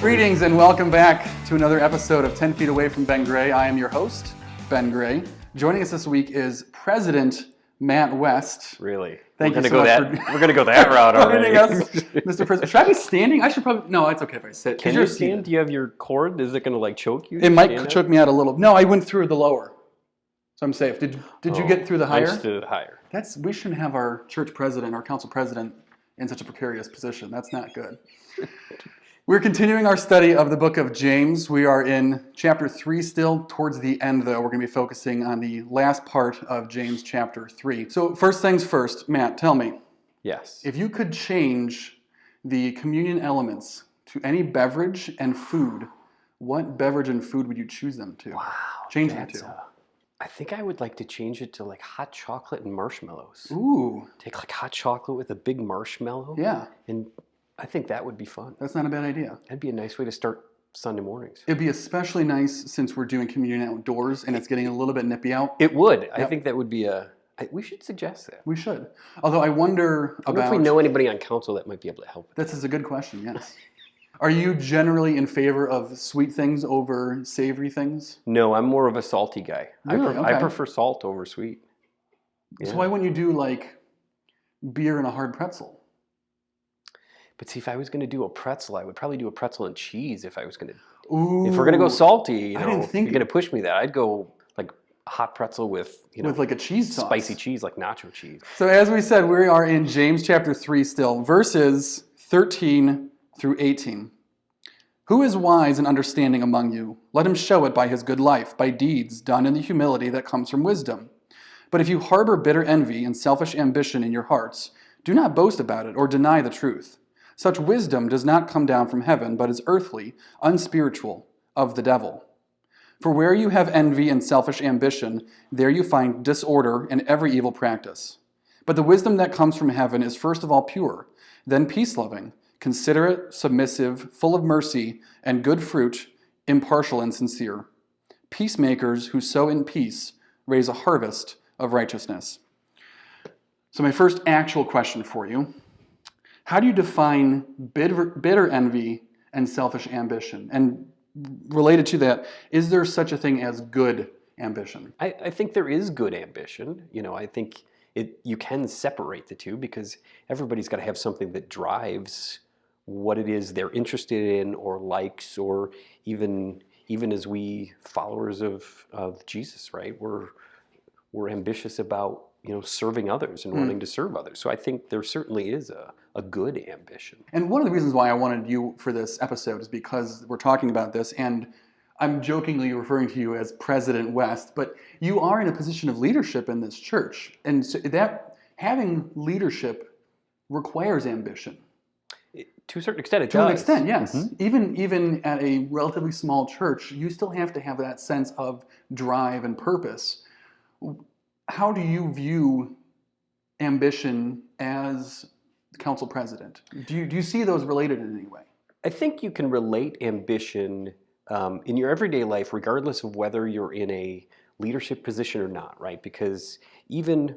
Greetings and welcome back to another episode of 10 Feet Away from Ben Gray. I am your host, Ben Gray. Joining us this week is President Matt West. Really? Thank you so much. We're going to go that route already. Us, Mr. President. Should I be standing? I should probably... No, it's okay if I sit. Can you stand? Do you have your cord? Is it going to like choke you? It might choke me out a little. No, I went through the lower. So I'm safe. Did you get through the higher? I just did it higher. We shouldn't have our church president, our council president, in such a precarious position. That's not good. We're continuing our study of the book of James. We are in chapter 3 still. Towards the end, though, we're going to be focusing on the last part of James chapter 3. So first things first, Matt, tell me. Yes. If you could change the communion elements to any beverage and food, what beverage and food would you choose them to? Wow. Change them to. I think I would like to change it to like hot chocolate and marshmallows. Ooh. Take like hot chocolate with a big marshmallow. Yeah. And I think that would be fun. That's not a bad idea. That'd be a nice way to start Sunday mornings. It'd be especially nice since we're doing communion outdoors and it's getting a little bit nippy out. It would. Yep. I think that would be we should suggest that. We should. Although I wonder about... if we know anybody on council that might be able to help with that. This is a good question, yes. Are you generally in favor of sweet things over savory things? No, I'm more of a salty guy. Really? I prefer salt over sweet. Yeah. So why wouldn't you do like beer and a hard pretzel? But see, if I was going to do a pretzel, I would probably do a pretzel and cheese if I was going to. Ooh, if we're going to go salty, I didn't think you're going to push me that, I'd go like a hot pretzel with, with like a cheese sauce. Spicy cheese, like nacho cheese. So as we said, we are in James chapter 3 still, verses 13 through 18. Who is wise and understanding among you? Let him show it by his good life, by deeds done in the humility that comes from wisdom. But if you harbor bitter envy and selfish ambition in your hearts, do not boast about it or deny the truth. Such wisdom does not come down from heaven, but is earthly, unspiritual, of the devil. For where you have envy and selfish ambition, there you find disorder and every evil practice. But the wisdom that comes from heaven is first of all pure, then peace-loving, considerate, submissive, full of mercy and good fruit, impartial and sincere. Peacemakers who sow in peace raise a harvest of righteousness. So my first actual question for you: how do you define bitter envy and selfish ambition? And related to that, is there such a thing as good ambition? I think there is good ambition. I think you can separate the two because everybody's got to have something that drives what it is they're interested in or likes, or even as we followers of Jesus, right? We're ambitious about serving others and wanting to serve others. So I think there certainly is a good ambition. And one of the reasons why I wanted you for this episode is because we're talking about this, and I'm jokingly referring to you as President West, but you are in a position of leadership in this church. And so that having leadership requires ambition. To a certain extent, it does. To an extent, yes. Mm-hmm. Even at a relatively small church, you still have to have that sense of drive and purpose. How do you view ambition as council president? Do you see those related in any way? I think you can relate ambition in your everyday life, regardless of whether you're in a leadership position or not, right? Because even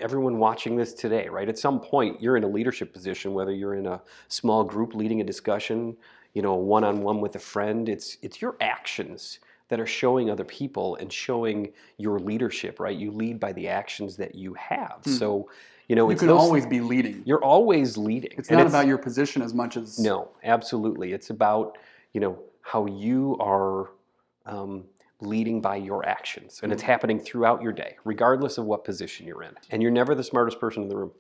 everyone watching this today, right? At some point, you're in a leadership position, whether you're in a small group leading a discussion, one-on-one with a friend. It's your actions that are showing other people and showing your leadership, right? You lead by the actions that you have. So, you can always be leading. You're always leading. It's not about your position as much as... No, absolutely. It's about, how you are leading by your actions. And it's happening throughout your day, regardless of what position you're in. And you're never the smartest person in the room.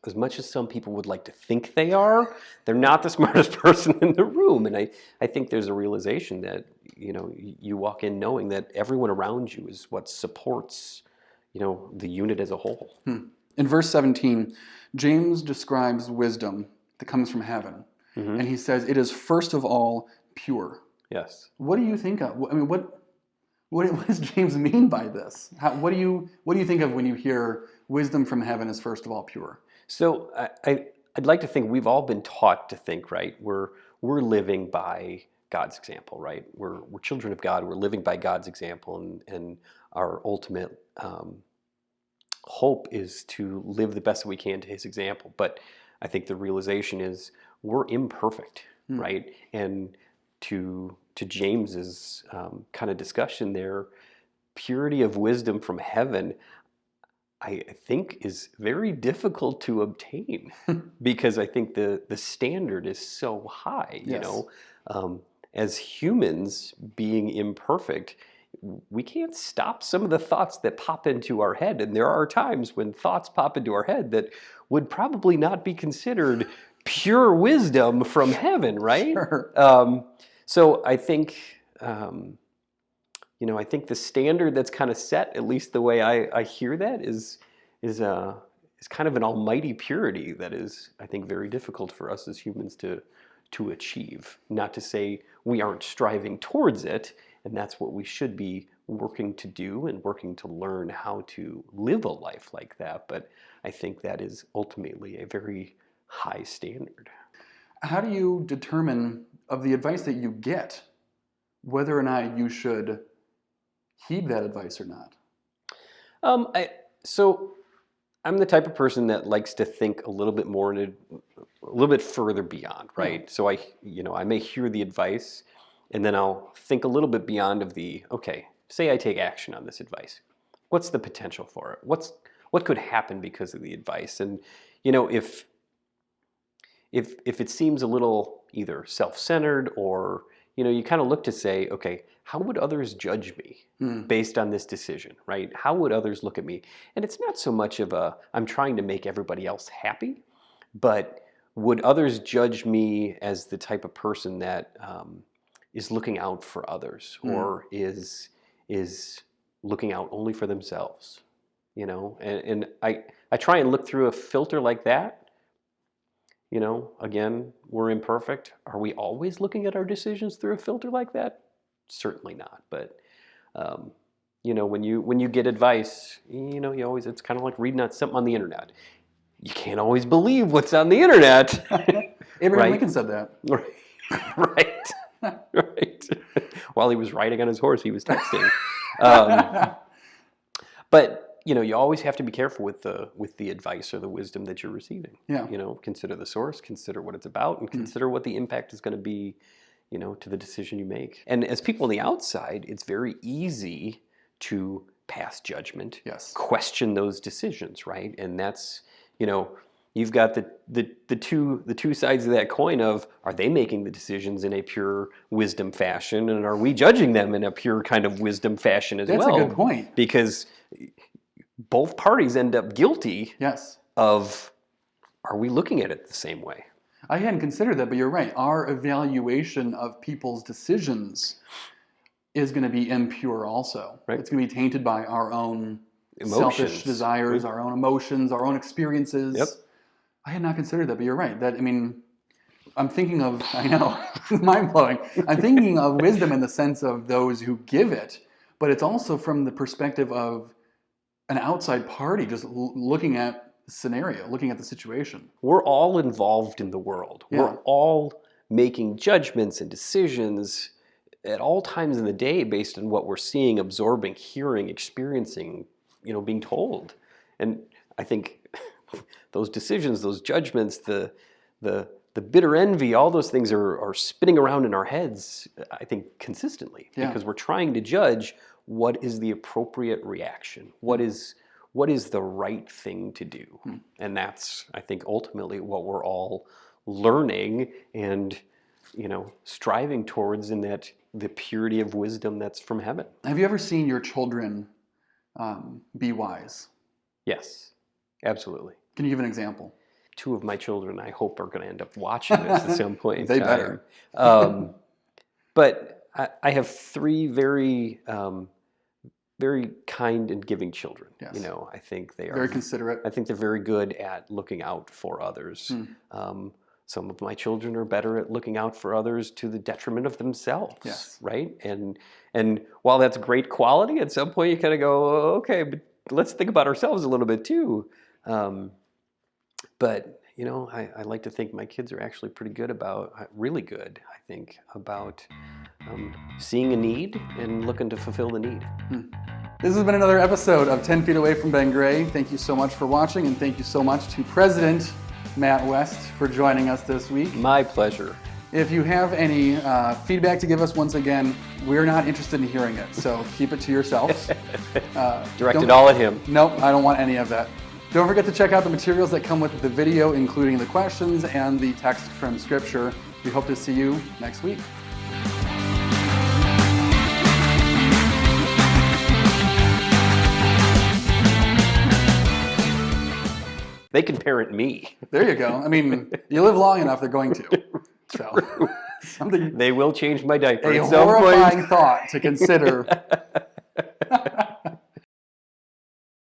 As much as some people would like to think they are, they're not the smartest person in the room. And I think there's a realization that, you walk in knowing that everyone around you is what supports, the unit as a whole. In verse 17, James describes wisdom that comes from heaven. Mm-hmm. And he says, it is first of all pure. Yes. What do you think of? I mean, what does James mean by this? What do you think of when you hear wisdom from heaven is first of all pure? So I'd like to think we've all been taught to think, right? We're living by God's example, right? We're children of God. We're living by God's example, and our ultimate hope is to live the best that we can to His example. But I think the realization is we're imperfect, right? And to James's kind of discussion there, purity of wisdom from heaven, I think is very difficult to obtain because I think the standard is so high, you Yes. know. As humans being imperfect, we can't stop some of the thoughts that pop into our head. And there are times when thoughts pop into our head that would probably not be considered pure wisdom from heaven, right? Sure. So I think, I think the standard that's kind of set, at least the way I hear that, is kind of an almighty purity that is, I think, very difficult for us as humans to achieve. Not to say we aren't striving towards it, and that's what we should be working to do and working to learn how to live a life like that. But I think that is ultimately a very high standard. How do you determine, of the advice that you get, whether or not you should heed that advice or not? So I'm the type of person that likes to think a little bit more a little bit further beyond, right? So I may hear the advice and then I'll think a little bit beyond of okay, say I take action on this advice. What's the potential for it? What could happen because of the advice? And, if it seems a little either self-centered or, you kind of look to say, okay, how would others judge me based on this decision, right? How would others look at me? And it's not so much of I'm trying to make everybody else happy, but would others judge me as the type of person that is looking out for others or is looking out only for themselves, And I try and look through a filter like that. Again, we're imperfect. Are we always looking at our decisions through a filter like that? Certainly not. But when you get advice, you always, it's kind of like reading something on the internet. You can't always believe what's on the internet. Abraham Lincoln said that. Right. Right. While he was riding on his horse, he was texting. But you always have to be careful with the advice or the wisdom that you're receiving. Yeah. Consider the source, consider what it's about, and consider what the impact is going to be, to the decision you make. And as people on the outside, it's very easy to pass judgment, Yes. question those decisions, right? And that's, you've got the two sides of that coin of, are they making the decisions in a pure wisdom fashion, and are we judging them in a pure kind of wisdom fashion as well? That's a good point. Because both parties end up guilty Yes. of, are we looking at it the same way? I hadn't considered that, but you're right. Our evaluation of people's decisions is going to be impure also. Right. It's going to be tainted by our own Emotions. selfish desires, our own emotions, our own experiences. Yep. I had not considered that, but you're right. I'm thinking of, I know, mind-blowing. I'm thinking of wisdom in the sense of those who give it, but it's also from the perspective of an outside party just looking at the scenario, looking at the situation. We're all involved in the world. Yeah. We're all making judgments and decisions at all times in the day based on what we're seeing, absorbing, hearing, experiencing, being told. And I think those decisions, those judgments, the bitter envy, all those things are spinning around in our heads, I think, consistently. Yeah. Because we're trying to judge what is the appropriate reaction, what is the right thing to do. And that's, I think, ultimately what we're all learning and, striving towards in that the purity of wisdom that's from heaven. Have you ever seen your children be wise? Yes, absolutely. Can you give an example? 2 of my children, I hope, are going to end up watching this at some point in They time. better. But I have 3 very, very kind and giving children. Yes. I think they are Very considerate. I think they're very good at looking out for others. Some of my children are better at looking out for others to the detriment of themselves. Yes. Right? And while that's great quality, at some point you kind of go, okay, but let's think about ourselves a little bit too. But I like to think my kids are actually really good, I think, about seeing a need and looking to fulfill the need. This has been another episode of 10 Feet Away from Ben Gray. Thank you so much for watching, and thank you so much to President Matt West, for joining us this week. My pleasure. If you have any feedback to give us, once again, we're not interested in hearing it, so keep it to yourselves. Directed all at him. Nope, I don't want any of that. Don't forget to check out the materials that come with the video, including the questions and the text from Scripture. We hope to see you next week. They can parent me. There you go. I mean, you live long enough, they're going to. So, something. They will change my diaper A at some point. horrifying thought to consider.